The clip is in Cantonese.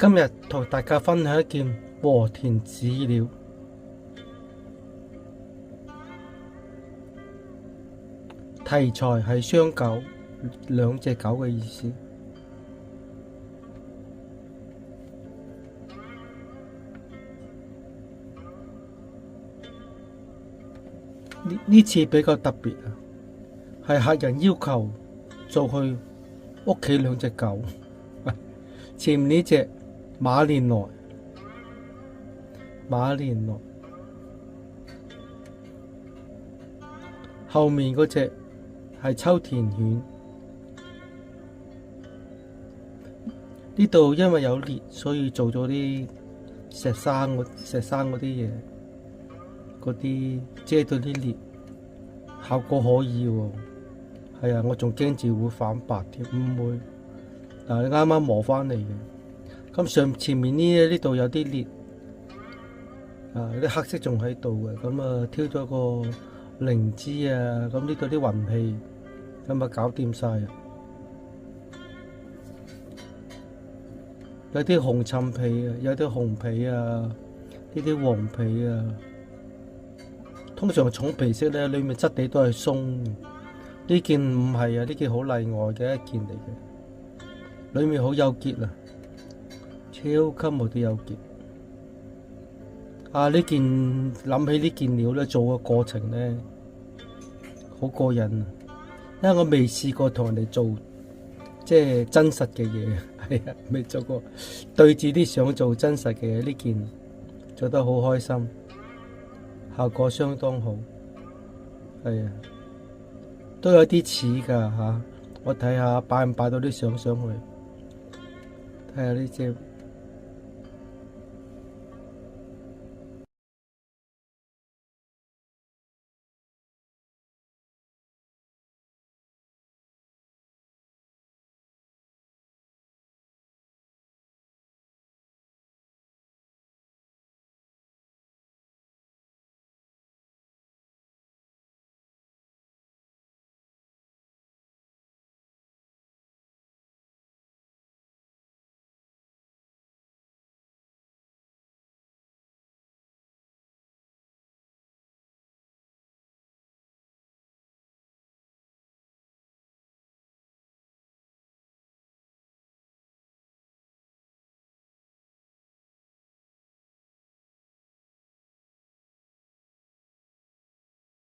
今日同大家分享一件和田紙鳥，題材係雙狗，兩隻狗嘅意思。呢次比較特別啊，係客人要求做去屋企兩隻狗。前面呢隻馬連來，後面嗰隻係秋田犬。呢度因為有裂，所以做咗啲石生嗰啲嘢，嗰啲遮到啲裂，效果可以喎。係啊，我仲驚住會反白添，唔會。嗱，你啱啱磨翻嚟嘅，咁前面呢度有啲裂，啲黑色仲喺度嘅，咁啊挑咗個靈芝啊，咁呢度啲雲氣，咁啊搞掂晒啊！有啲紅襯皮啊，有啲紅皮啊，呢啲黃皮啊，通常重皮色咧，裏面質地都係鬆嘅。呢件唔係啊，呢件好例外嘅一件嚟嘅，裏面好有結啊，超級無敵有結。啊！呢件諗起呢件料咧，做嘅過程咧好過癮啊，因為我未試過同人哋做即係真實嘅嘢，係啊，未做過對住啲相做真實嘅嘢。呢件做得好開心，效果相當好，係啊，都有啲似㗎嚇。我睇下擺唔擺到啲相上去，睇下呢隻。